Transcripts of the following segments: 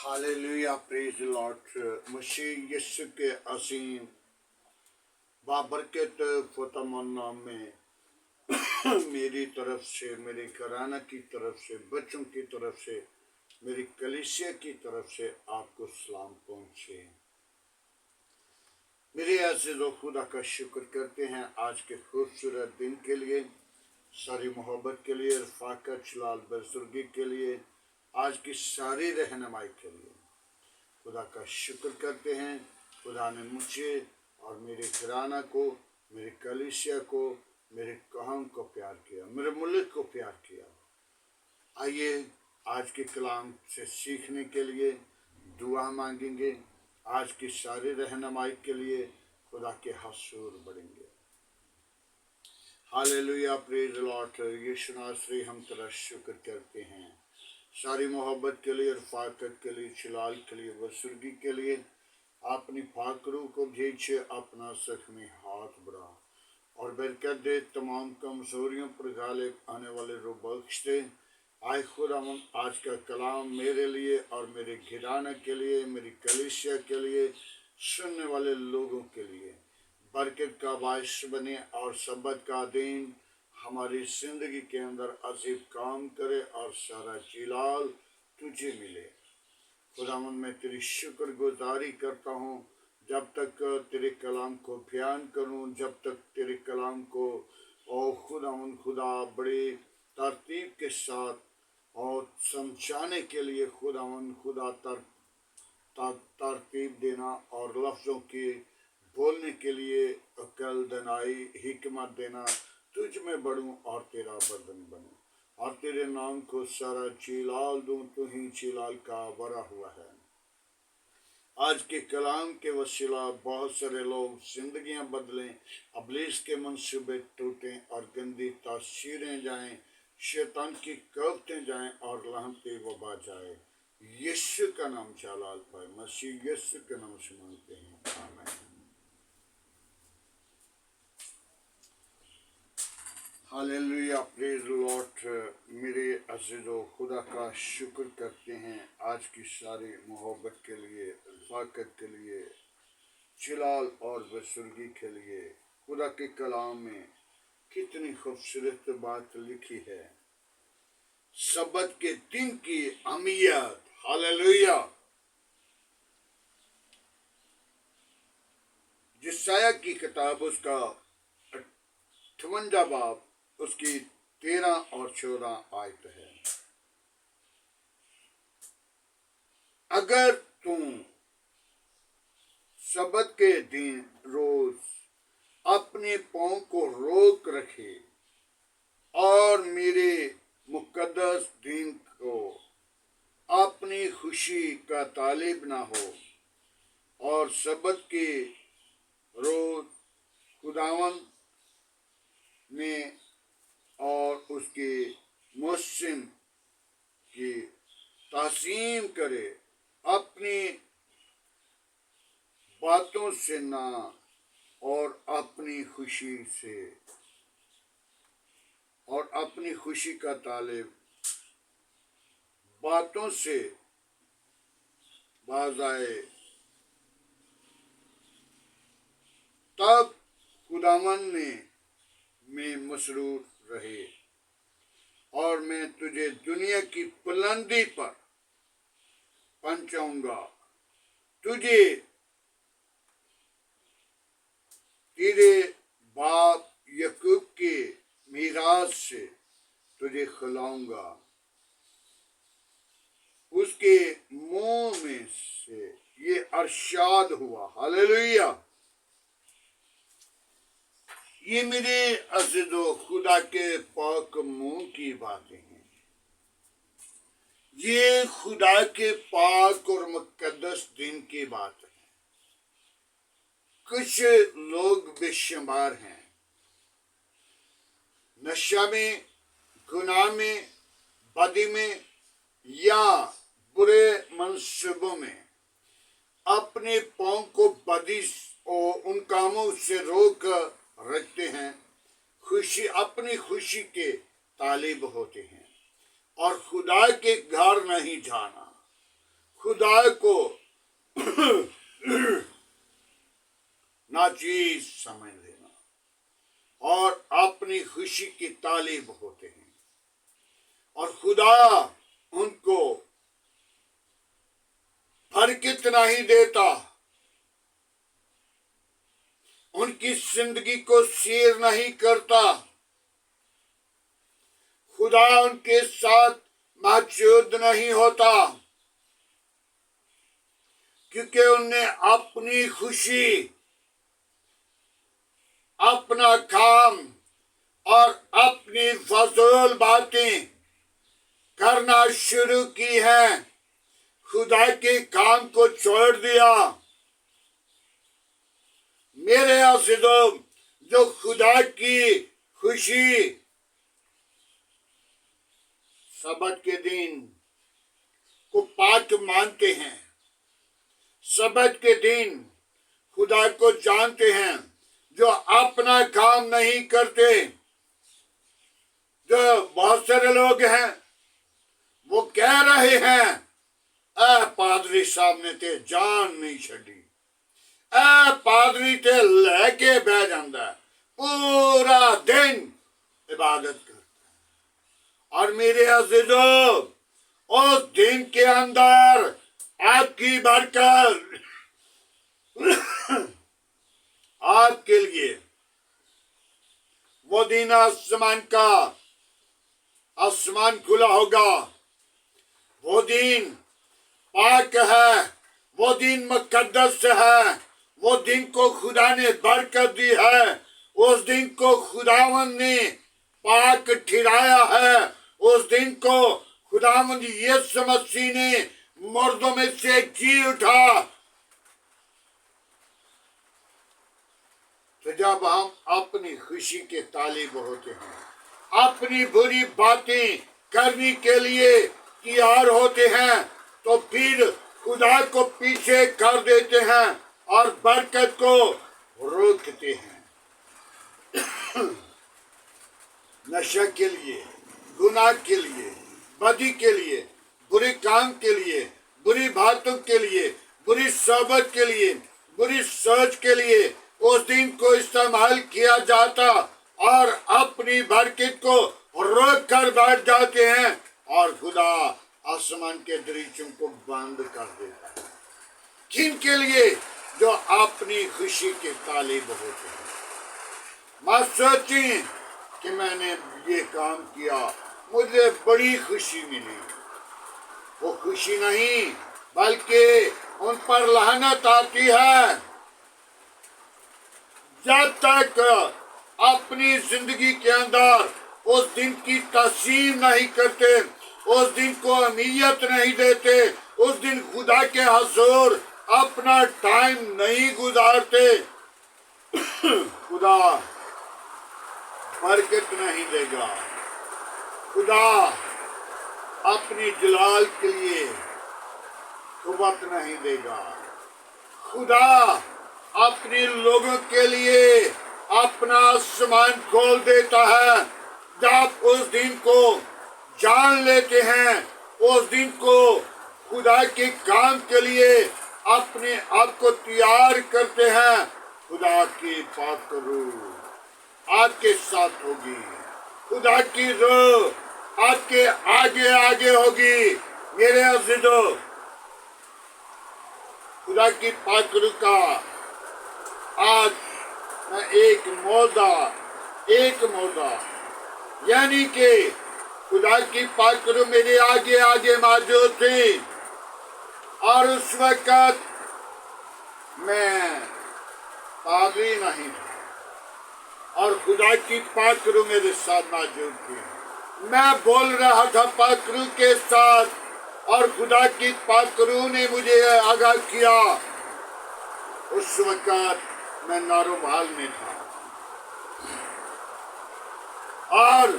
Hallelujah, praise the Lord. मसीह यीशु के असीम बाबरकत फतमान नाम में मेरी तरफ से, मेरे घराना की तरफ से, बच्चों की तरफ से, मेरी कलीसिया की तरफ से आपको सलाम पहुंचे। मेरे अज़ीज़ और खुदा का शुक्र करते हैं आज के खूबसूरत दिन के लिए, सारी मोहब्बत के लिए, रफ़ाकत जलाल बुजुर्गी के लिए, आज की सारी रहनुमाई के लिए खुदा का शुक्र करते हैं। खुदा ने मुझे और मेरे घराना को, मेरे कलीसिया को, मेरे कौम को प्यार किया, मेरे मुल्क को प्यार किया। आइए आज के कलाम से सीखने के लिए दुआ मांगेंगे, आज की सारी रहनुमाई के लिए खुदा के हजूर बढ़ेंगे। Hallelujah, praise the Lord. Yeshu नासरी हम तेरा शुक्र करते हैं सारी मोहब्बत के लिए, रफ़ाकत के लिए, जलाल के लिए, बुजुर्गी के लिए। अपनी फाकरू को भेजे, अपना ज़ख्मी हाथ बढ़ा और बरकत दे, तमाम कमजोरियों पर गालिब आने वाले रो बख्श दे। आए खुदावन, आज का कलाम मेरे लिए और मेरे घराने के लिए, मेरी कलीसिया के लिए, सुनने वाले लोगों के लिए बरकत का बायस बने और सबत का दिन हमारी जिंदगी के अंदर अजीब काम करे और सारा जलाल तुझे मिले। खुदावन, मैं तेरी शुक्रगुजारी करता हूँ जब तक तेरे कलाम को बयान करूँ, जब तक तेरे कलाम को और खुदावन खुदा बड़े तरतीब के साथ और समझाने के लिए खुदावन खुदा तरतीब देना और लफ्ज़ों के बोलने के लिए अकल, दनाई, हिकमत देना। तुझ में बढ़ूं और तेरा बदन बनूं और तेरे नाम को सारा जलाल दूं। तू ही जलाल का बरा हुआ है। आज के कलाम के वसीला बहुत सारे लोग जिंदगियां बदलें, इब्लीस के मंसूबे टूटें और गंदी तासीरें जाएं, शैतान की कवतें जाएं और लानतें वबा जाए। यीशु का नाम जलाल पाए, मसीह यीशु के नाम से मांगते हैं, आमीन। Hallelujah, praise the Lord. मेरे अज़ीज़ों, खुदा का शुक्र करते हैं आज की सारी मोहब्बत के लिए, रफ़ाकत के लिए, जलाल और बुजुर्गी के लिए। खुदा के कलाम में कितनी खूबसूरत बात लिखी है, सबत के दिन की अहमियत। हालेलुया। यशायाह की किताब उसका 58 बाब उसकी 13 और 14 आयत है। अगर तुम सबत के दिन रोज अपने पाँव को रोक रखे और मेरे मुकद्दस दिन को अपनी खुशी का तालिब ना हो और सबत के रोज खुदावन में और उसके मौसम की तासीम करे, अपनी बातों से ना और अपनी खुशी से और अपनी खुशी का तालिब बातों से बाज आए, तब खुदावन में मसरूर रहे और मैं तुझे दुनिया की बुलंदी पर पहुंचाऊंगा। तुझे तेरे बाप याकूब के मीरास से तुझे खिलाऊंगा, उसके मुंह में से ये अरशाद हुआ। हालेलुया। ये मेरे अज़ीज़ों, खुदा के पाक मुंह की बातें हैं। ये खुदा के पाक और मुकद्दस दिन की बात है। कुछ लोग बेशुमार हैं, नशा में, गुनाह में, बदी में या बुरे मंसूबों में अपने पाँव को बदी और उन कामों से रोक रखते हैं, अपनी खुशी के तालिब होते हैं और खुदा के घर नहीं जाना, खुदा को नाचीज समझ लेना और अपनी खुशी की तालीब होते हैं, और खुदा उनको बरकत नहीं देता, उनकी जिंदगी को शेयर नहीं करता। खुदा उनके साथ मौजूद नहीं होता, क्योंकि उन्हें अपनी खुशी, अपना काम और अपनी फजूल बातें करना शुरू की हैं। खुदा के काम को छोड़ दिया। मेरे अज़ीज़ों, जो खुदा की खुशी सबत के दिन को पाक मानते हैं, सबत के दिन खुदा को जानते हैं, जो अपना काम नहीं करते, जो बहुत सारे लोग हैं वो कह रहे हैं, ए पादरी साहब ने ते जान नहीं छड़ी, ए पादरी ते लेके बह जाता है, पूरा दिन इबादत करता है। और मेरे अज़ीज़ों, उस दिन के अंदर आपकी बरकत आपके लिए वो दिन आसमान खुला होगा। वो दिन पाक है, वो दिन मुकद्दस है, वो दिन को खुदा ने बरकत दी है, उस दिन को खुदावंद ने पाक ठहराया है, उस दिन को खुदावंद यीशु मसीह ने मुर्दों में से जी उठा। तो जब हम अपनी खुशी के तालिब होते हैं, अपनी बुरी बातें करने के लिए तैयार होते हैं, तो फिर खुदा को पीछे कर देते हैं और बरकत को रोकते हैं। नशा के लिए, गुनाह के लिए, बदी के लिए, बुरे काम के लिए, बुरी बातों के लिए, बुरी सोबत के लिए, बुरी सोच के लिए उस दिन को इस्तेमाल किया जाता और अपनी बरकत को रोक कर बैठ जाते हैं, और खुदा आसमान के दरीचों को बंद कर देता है। किन के लिए? जो अपनी खुशी के तालिब होते हैं। मत सोचें कि मैंने ये काम किया, मुझे बड़ी खुशी मिली। वो खुशी नहीं, बल्कि उन पर लानत आती है। जब तक अपनी जिंदगी के अंदर उस दिन की तस्लीम नहीं करते, उस दिन को अहमियत नहीं देते, उस दिन खुदा के हुजूर अपना टाइम नहीं गुजारते, खुदा बरकत नहीं देगा। खुदा अपनी जलाल के लिए कुव्वत नहीं देगा। खुदा अपने लोगों के लिए अपना आसमान खोल देता है। जब उस दिन को जान लेते हैं, उस दिन को खुदा के काम के लिए अपने आप को तैयार करते हैं, खुदा की पाक रूह आपके साथ होगी, खुदा की रूह आपके आगे आगे होगी। मेरे अज़ीज़ों, खुदा की पाक रूह का आज मैं एक मौदा यानी कि खुदा की पाक रूह मेरे आगे आगे मौजूद थी, और उस वक्त मैं पादरी नहीं था और खुदा की पाक रूह मेरे साथ मौजूद थी। मैं बोल रहा था पाक रूह के साथ, और खुदा की पाक रूह ने मुझे आगाह किया। उस वक्त मैं नारोबाल में था और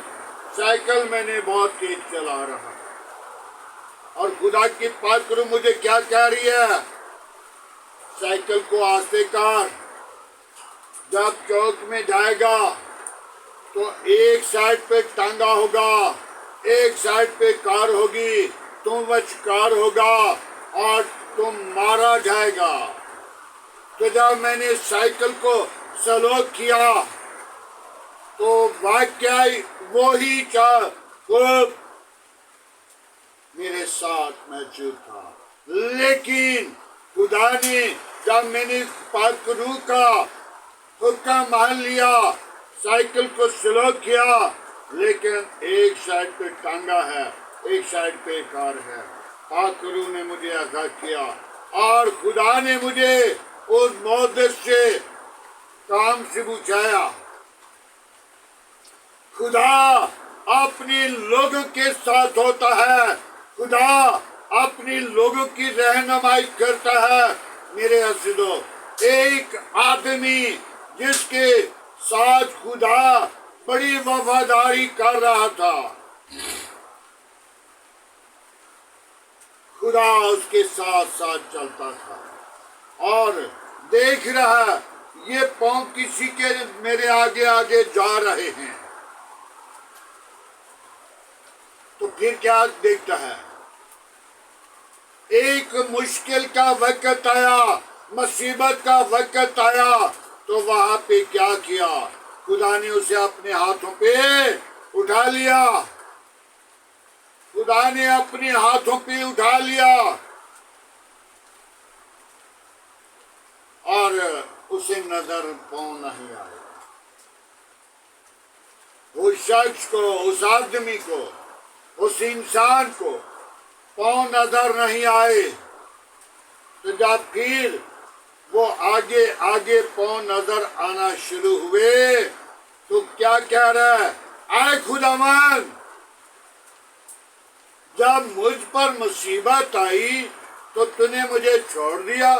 साइकिल मैंने बहुत तेज चला रहा, और खुदा की पाक रूह मुझे क्या कह रही है, साइकिल को आस्ते कर। जब चौक में जाएगा तो एक साइड पे टांगा होगा, एक साइड पे कार होगी, तुम वचकार होगा, और तुम मारा जाएगा। तो जब मैंने साइकिल को स्लो किया तो वाकई वही खूब मेरे साथ मौजूद था। लेकिन खुदा ने जब मैंने पाकरू का हुक्म मान लिया, साइकिल को स्लो किया, लेकिन एक साइड पे टांगा है, एक साइड पे कार है। पाकरू ने मुझे आगाह किया और खुदा ने मुझे उस मौत से काम से बचाया। खुदा अपने लोगों के साथ होता है, खुदा अपने लोगों की रहनुमाई करता है। मेरे अज़ीज़ों, एक आदमी जिसके साथ खुदा बड़ी वफादारी कर रहा था, खुदा उसके साथ साथ चलता था और देख रहा ये पांव किसी के मेरे आगे आगे जा रहे हैं, तो फिर क्या देखता है? एक मुश्किल का वक्त आया, मुसीबत का वक्त आया, तो वहां पे क्या किया? खुदा ने उसे अपने हाथों पे उठा लिया। खुदा ने अपने हाथों पे उठा लिया और उसे नजर पाँव नहीं आया। उस शख्स को, उस आदमी को, उस इंसान को पाँव नजर नहीं आए। तो जब फिर वो आगे आगे पाँव नजर आना शुरू हुए तो क्या कह रहा है? आए खुदावन, जब मुझ पर मुसीबत आई तो तूने मुझे छोड़ दिया।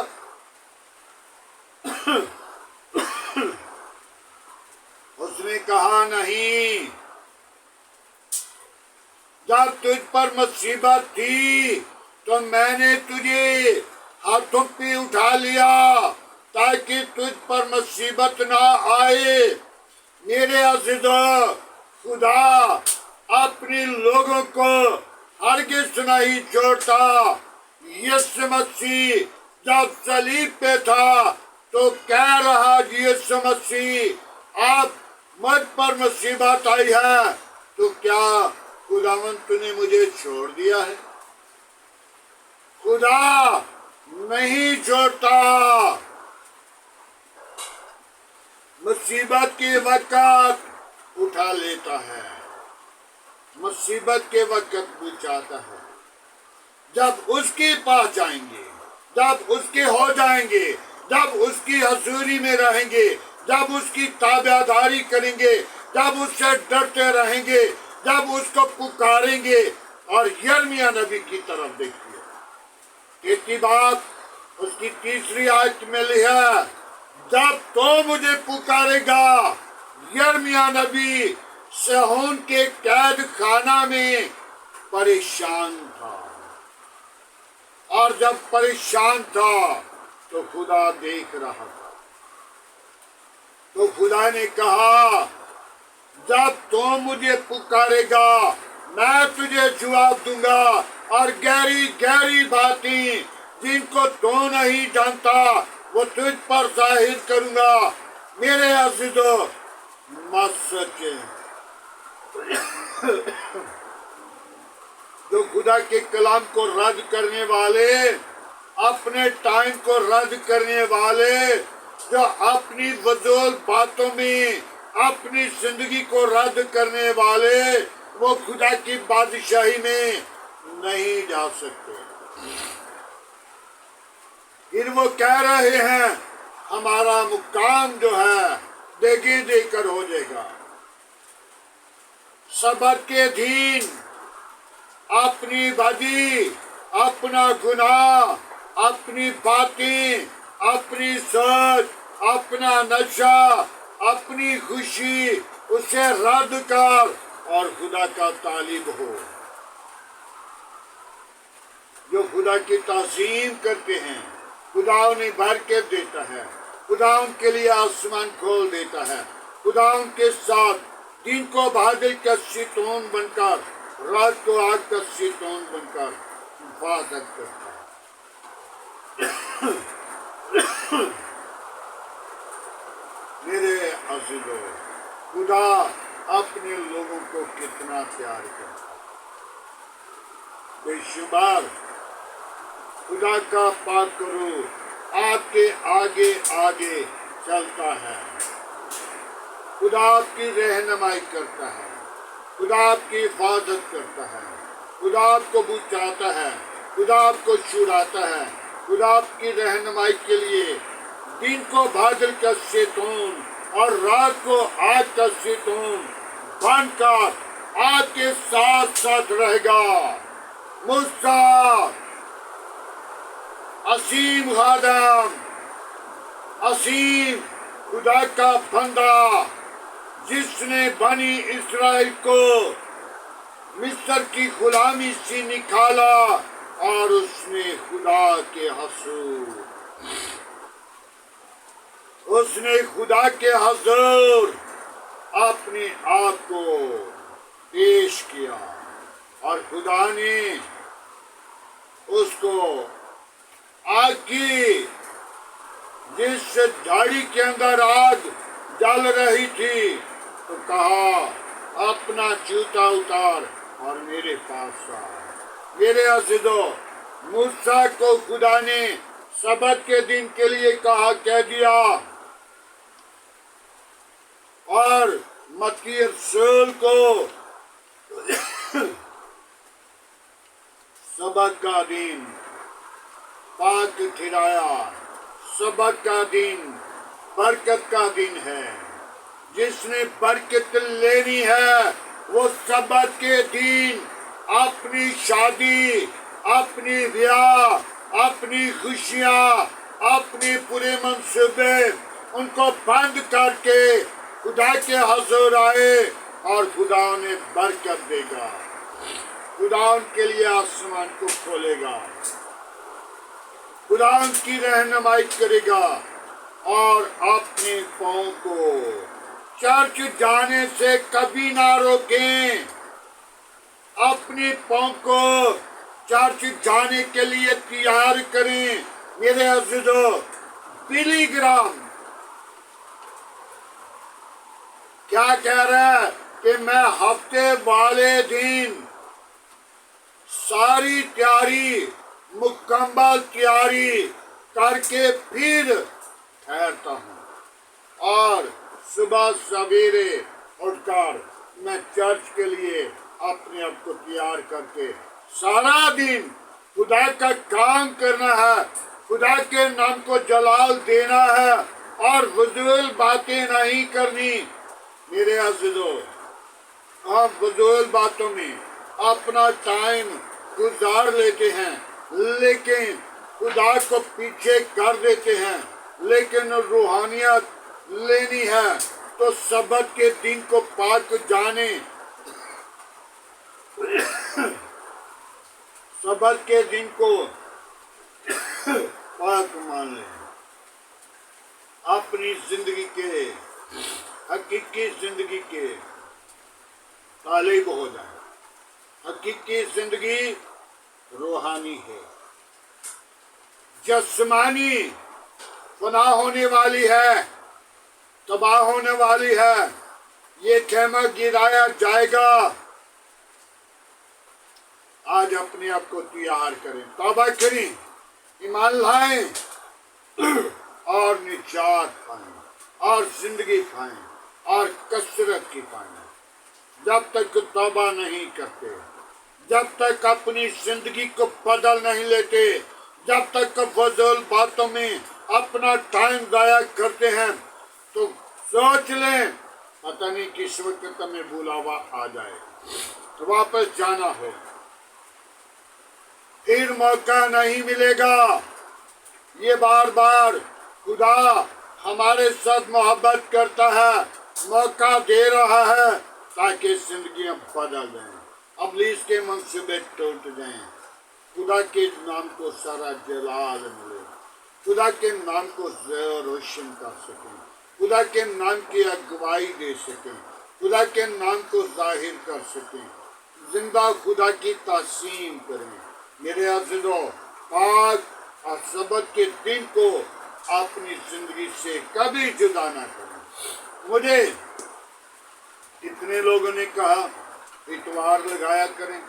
उसने कहा नहीं, जब तुझ पर मुसीबत थी तो मैंने तुझे हाथों पे उठा लिया ताकि तुझ पर मुसीबत ना आए। मेरे अज़ीज़ों, खुदा अपने लोगों को हरगिज़ नहीं छोड़ता। यीशु मसीह जब सलीब पे था तो कह रहा, यीशु मसीह आप मुझ पर मुसीबत आई है तो क्या खुदावन तूने मुझे छोड़ दिया है? खुदा नहीं छोड़ता। मुसीबत के वक्त उठा लेता है, मुसीबत के वक्त बचाता है। जब उसके पास जाएंगे, जब उसके हो जाएंगे, जब उसकी हजूरी में रहेंगे, जब उसकी ताबेदारी करेंगे, जब उससे डरते रहेंगे, जब उसको पुकारेंगे। और यिर्मयाह नबी की तरफ देखिए, इसकी बात उसकी तीसरी आयत में लिखा है, जब तो मुझे पुकारेगा। यिर्मयाह नबी सहून के कैद खाना में परेशान था, और जब परेशान था तो खुदा देख रहा था। तो खुदा ने कहा, जब तो मुझे पुकारेगा मैं तुझे जवाब दूंगा, और गहरी गहरी बातें जिनको तो नहीं जानता वो तुझ पर जाहिर करूंगा। मेरे अज़ीज़ों, मत सोचे जो खुदा के कलाम को रद्द करने वाले, अपने टाइम को रद्द करने वाले, जो अपनी फजूल बातों में अपनी जिंदगी को रद्द करने वाले, वो खुदा की बादशाही में नहीं जा सकते। फिर वो कह रहे हैं हमारा मुकाम जो है देगी देकर हो जाएगा। सबक के दिन अपनी बदी, अपना गुनाह, अपनी बातें, अपनी सोच, अपना नशा, अपनी खुशी, उसे रद्द कर और खुदा का तालिब हो। जो खुदा की ताज़ीम करते हैं, खुदा उन्हें भर के देता है, खुदा उनके लिए आसमान खोल देता है, खुदा उनके साथ दिन को बादल का शीतोन बनकर, रात को आग का शीतोन बनकर हिफाजत करता है। मेरे अज़ीज़ों, खुदा अपने लोगों को कितना प्यार करता है। बेशुमार खुदा का पाक रूह आपके आगे आगे चलता है। खुदा आपकी रहनुमाई करता है, खुदा आपकी हिफाजत करता है, खुदा आपको बचाता है, खुदा आपको छुड़ाता है। खुदा आपकी रहनुमाई के लिए दिन को बादल का शैतान और रात को आग का शैतान बनकर आपके साथ साथ रहेगा। मूसा असीम खादम, असीम खुदा का बंदा, जिसने बनी इस्राएल को मिस्र की गुलामी से निकाला और उसने खुदा के हुजूर अपने आप को पेश किया और खुदा ने उसको आग की, जिस झाड़ी के अंदर आग जल रही थी, तो कहा अपना जूता उतार और मेरे पास आ। मेरे अज़ीज़ों, मूसा को खुदा ने सबत के दिन के लिए कह दिया और मत्ती रसूल को सबत का दिन पाक ठहराया। सबत का दिन बरकत का दिन है। जिसने बरकत लेनी है वो सबत के दिन अपनी शादी, अपनी ब्याह, अपनी खुशियाँ, अपने पूरे मंसूबे उनको बंद करके खुदा के हुजूर आए और खुदा उन्हें बरकत देगा। खुदा उनके लिए आसमान को खोलेगा, खुदा उनकी रहनुमाई करेगा और अपने पाँव को चर्च जाने से कभी ना रोकें। अपने पाँव को चर्च जाने के लिए तैयार करें। मेरे अज़ीज़ों, बिली ग्राम क्या कह रहा है कि मैं हफ्ते वाले दिन सारी तैयारी, मुकम्मल तैयारी करके फिर ठहरता हूँ और सुबह सवेरे उठकर मैं चर्च के लिए अपने आप को तैयार करके सारा दिन खुदा का काम करना है, खुदा के नाम को जलाल देना है और फजूल बातें नहीं करनी। मेरे अज़ीज़ों, हम फजूल बातों में अपना टाइम गुजार लेते हैं, लेकिन खुदा को पीछे कर देते हैं। लेकिन रूहानियत लेनी है तो सबत के दिन को पाक जाने, सबत के दिन को पाक मान लें। अपनी जिंदगी के, हकीकी जिंदगी के तालिब हो जाए। हकीकी जिंदगी रूहानी है, जिस्मानी फना होने वाली है, तबाह होने वाली है। ये खेमा गिराया जाएगा। आज अपने आप को तैयार करें, तौबा करें, ईमान लाएं और निजात पाएं और जिंदगी पाएं और कसरत की पाएं। जब तक तौबा नहीं करते, जब तक अपनी जिंदगी को बदल नहीं लेते, जब तक फजूल बातों में अपना टाइम जाया करते हैं, तो सोच लें पता नहीं किस वक्त तुम्हें बुलावा आ जाए तो वापस जाना हो, फिर मौका नहीं मिलेगा। ये बार बार खुदा हमारे साथ मोहब्बत करता है, मौका दे रहा है ताकि जिंदगियां बदल जाएं, अबलीस के मंसूबे टूट जाएं, खुदा के नाम को सारा जलाल मिले, खुदा के नाम को रोशन कर सकें, खुदा के नाम की अगुवाई दे सकें, खुदा के नाम को जाहिर कर सकें, जिंदा खुदा की तासीम करें। मेरे अज़ीज़ों, पाक اور सब्त के दिन को अपनी जिंदगी से कभी जुदा ना करें। मुझे कितने लोगों ने कहा इतवार लगाया करें,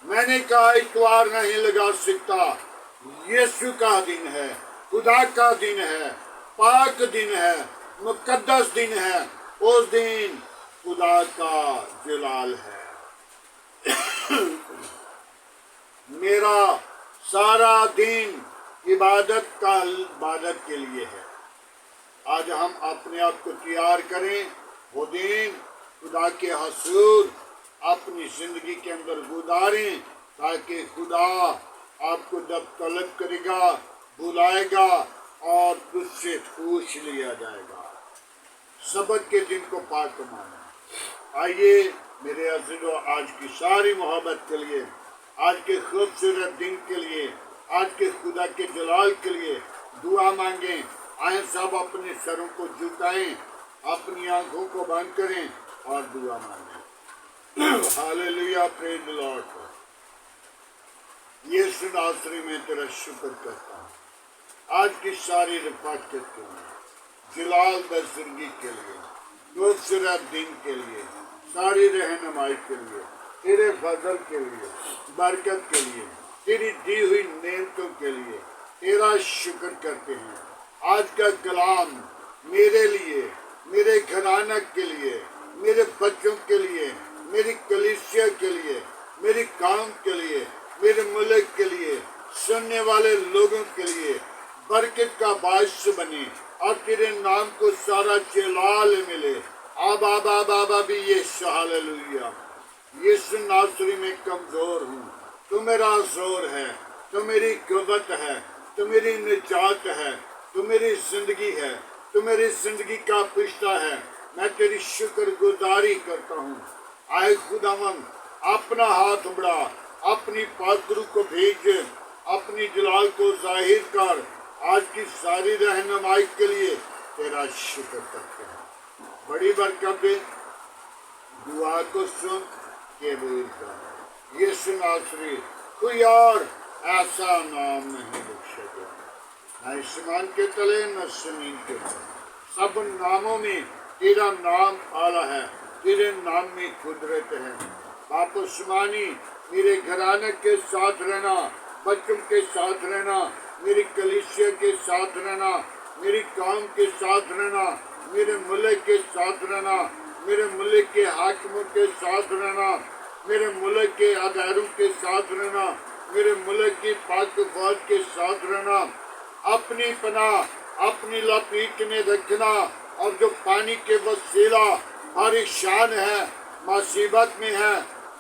मैंने कहा इतवार नहीं लगा सकता। यीशु का दिन है, खुदा का दिन है, पाक दिन है, मुकद्दस दिन है। उस दिन खुदा का जलाल है। मेरा सारा दिन इबादत के लिए है। आज हम अपने आप को तैयार करें, वो दिन खुदा के हजूर अपनी जिंदगी के अंदर गुजारें, ताकि खुदा आपको जब तलब करेगा, बुलाएगा और तुझसे पूछ लिया जाएगा। सबत के दिन को पाक माना। आइए मेरे अज़ीज़ों, आज की सारी मोहब्बत के लिए, आज के खूबसूरत दिन के लिए, आज के खुदा के जलाल के लिए दुआ मांगें। आए सब अपने सरों को झुकाएं, अपनी आंखों को बंद करें और दुआ मांगें। Hallelujah, praise the Lord. Yeshu नासरी में तेरा शुक्र करता हूँ आज की सारी रफाकत के लिए, जलाल बज़ुर्गी के लिए, खूबसूरत दिन के लिए, सारी रहनुमाई के लिए, तेरे फजल के लिए, बरकत के लिए, तेरी दी हुई नेमतों के लिए तेरा शुक्र करते हैं। आज का कलाम मेरे लिए, मेरे घराना के लिए, मेरे बच्चों के लिए, मेरी कलीसिया के लिए, मेरी काम के लिए, मेरे मुल्क के लिए, सुनने वाले लोगों के लिए बरकत का बायस बने और तेरे नाम को सारा जलाल मिले। आबा बाबा भी ये हालेलुया। यीशु नासरी में कमजोर हूँ, तू मेरा जोर है, तू मेरी कुव्वत है, तू मेरी निजात है, तू मेरी जिंदगी है, तू मेरी जिंदगी का पिछता है। मैं तेरी शुक्रगुजारी करता हूँ। आए खुदावन, अपना हाथ बढ़ा, अपनी पाकरू को भेज, अपनी जलाल को जाहिर कर। आज की सारी रहनुमाई के लिए तेरा शुक्र करते हैं। बड़ी बरकत दे, दुआ को सुन, कबूल कर। यीशु नासरी, कोई और ऐसा नाम नहीं बख्शेगा, न आसमान के तले न जमीन के तले। सब नामों में तेरा नाम आला है, तेरे नाम में कुदरत है। बाप आसमानी, मेरे घराने के साथ रहना, बच्चों के साथ रहना, मेरी कलीसिया के साथ रहना, मेरी काम के साथ रहना, मेरे मुल्क के साथ रहना, मेरे मुल्क के हाकिमों के साथ रहना, मेरे मुल्क के अदारों के साथ रहना, मेरे मुल्क की पाक फौज के साथ रहना। अपनी पनाह, अपनी लपेट में रखना। और जो पानी के वसीला परेशान है, मुसीबत में है,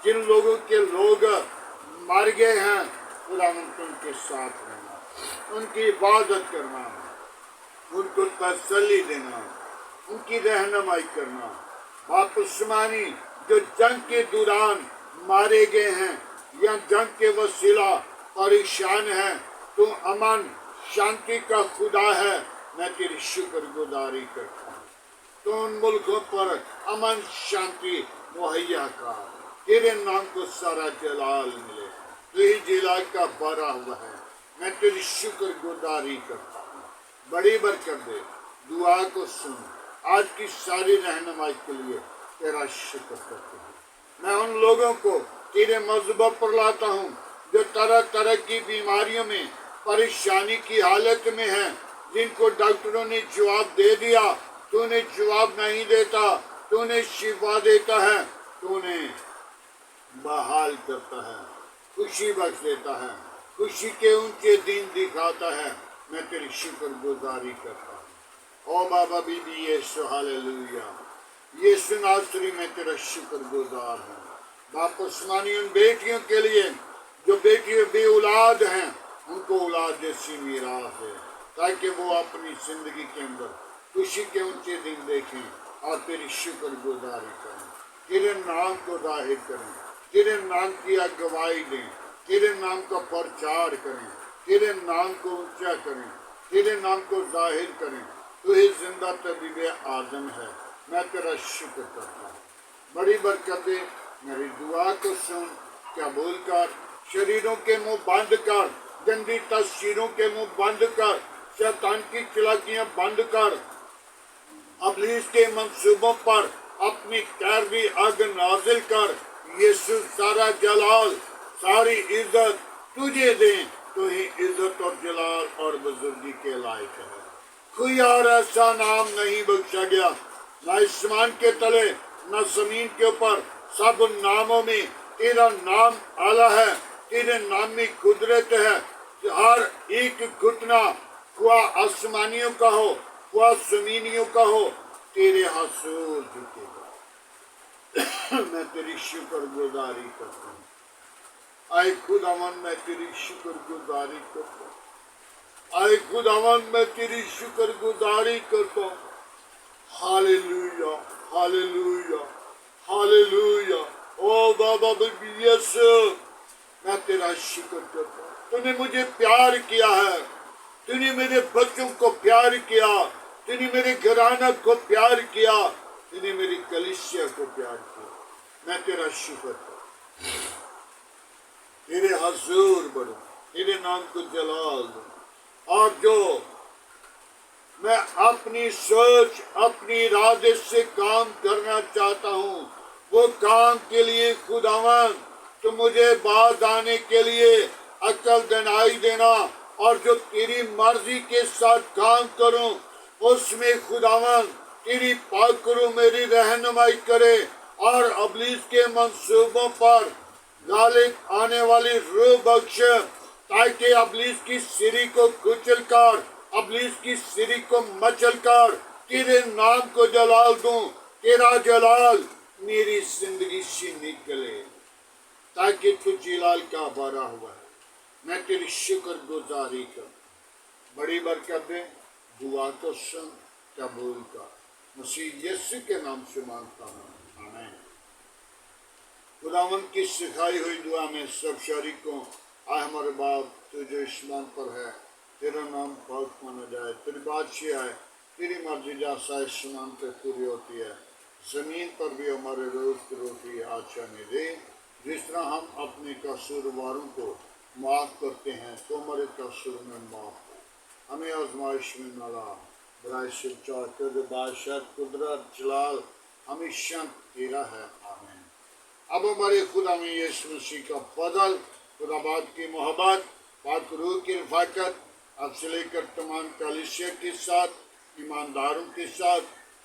जिन लोगों के लोग मर गए हैं, उनके साथ रहना, उनकी इबादत करना, उनको तसल्ली देना, उनकी रहनुमाई करना। बाप आसमानी, जो जंग के दौरान मारे गए हैं या जंग के वसीला परेशान हैं, तू अमन शांति का खुदा है। मैं तेरी शुक्रगुजारी करता हूँ। तो उन मुल्कों पर अमन शांति मुहैया कर, तेरे नाम को सारा जलाल मिले। तू ही जलाल का बड़ा हुआ है। मैं तेरी शुक्रगुजारी करता हूँ। बड़ी बरकत दे, दुआ को सुन। आज की सारी रहनुमाई के लिए तेरा शुक्र करता हूँ। मैं उन लोगों को तेरे मज़हब पर लाता हूँ जो तरह तरह की बीमारियों में, परेशानी की हालत में हैं, जिनको डॉक्टरों ने जवाब दे दिया, तूने जवाब नहीं देता, तूने शिफा देता है, तूने बहाल करता है, खुशी बख्श देता है, खुशी के ऊंचे दिन दिखाता है। मैं तेरी शुक्रगुजारी करता हूँ। ओ बाबा बीबी यीशु, हालेलुया। यीशु नासरी में तेरा शुक्रगुजार है। बाप आसमानी, उन बेटियों के लिए जो बेटियां बे औलाद हैं, उनको औलाद जैसी मीरास है, ताकि वो अपनी जिंदगी के अंदर खुशी के ऊंचे दिन देखें और तेरी शुक्रगुजारी करें, तेरे नाम को जाहिर करें, तेरे नाम की अगुवाई दें, तेरे नाम का प्रचार करें, तेरे नाम को ऊंचा करें, तेरे नाम को जाहिर करें। तू ही जिंदा तबीब आज़म है। मैं तेरा शुक्र करता हूँ। बड़ी बरकत दे, मेरी दुआ को सुन, कबूल कर। शरीरों के मुंह बंद कर, गंदी तस्वीरों के मुंह बंद कर, शैतान की चालाकियां बंद कर, इब्लीस के मंसूबों पर अपनी कैरवी आग नाजिल कर। यीशु सारा जलाल, सारी इज्जत तुझे दे, तू ही इज्जत और जलाल और बुजुर्गी के लायक है। कोई और ऐसा नाम नहीं बख्शा गया, न आसमान के तले न जमीन के ऊपर, सब नामों में तेरा नाम आला है। तेरे नाम में कुदरत है। हर एक घुटना, हुआ आसमानियों का हो, हुआ जमीनियों का हो, तेरे हसूल झुकेगा। मैं तेरी शुक्रगुजारी करता हूँ। आए खुदावन, मैं तेरी शुक्रगुजारी करता हूँ। आए खुदावन, मैं तेरी शुक्रगुजारी करता हूँ। Hallelujah, hallelujah, hallelujah. ओ बाबा यीशु, मैं तेरा शुक्र करता हूँ। तूने मुझे प्यार किया है, तूने मेरे बच्चों को प्यार किया, तूने मेरे घराना को प्यार किया, तूने मेरी कलीसिया को प्यार किया। मैं तेरा शुक्र करता हूँ। तेरे हजूर बढ़ो, तेरे नाम को जलाल दो। और जो मैं अपनी सोच, अपनी इरादे से काम करना चाहता हूँ, वो काम के लिए खुदावन तो मुझे बात आने के लिए अक्ल दिलाई देना, और जो तेरी मर्जी के साथ काम करूं उसमें खुदावन तेरी पाक करूं, मेरी रहनुमाई करे, और इब्लीस के मंसूबों पर गालिब आने वाली रूह बख्श, ताकि इब्लीस की सिरी को कुचल कर, इब्लीस की सिरी को मचल कर तेरे नाम को जलाल दूं। तेरा जलाल मेरी जिंदगी से निकले, ताकि तू जलाल का भरा हुआ है। मैं तेरी शुक्र गुजारी कर, बड़ी बरकत दे, दुआ को सुन, कबूल कर। मसीह यीशु के नाम से मांगता हूँ, आमीन। खुदावन की सिखाई हुई दुआ में सब शरीकों, आए हमारे बाप तू जो आसमान पर है, तेरा नाम पाक माना जाए, तेरी बादशाही आए, तेरी मर्जी जैसा आसमान पे पूरी होती है, जमीन पर भी हमारे रोज की रोटी आज हमें दे, जिस तरह हम अपने कसूरवारों को माफ करते हैं, तो हमारे कसूर में माफ कर। हमें आजमाइश में न ला, बुराई से बचा, तेरे बादशाह कुदरत जलाल हमेशा तेरा है, आमीन। अब हमारे खुदा में यीशु मसीह का फजल, खुदाबाद की मोहब्बत, पाक रूह की रफ़ाकत अब से लेकर तमाम कलीसिया के साथ, ईमानदारों के साथ,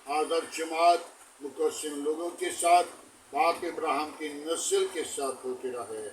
हाज़िर जमात मुकस्सिम लोगों के साथ, बाप इब्राहिम की नस्ल के साथ होते रहे।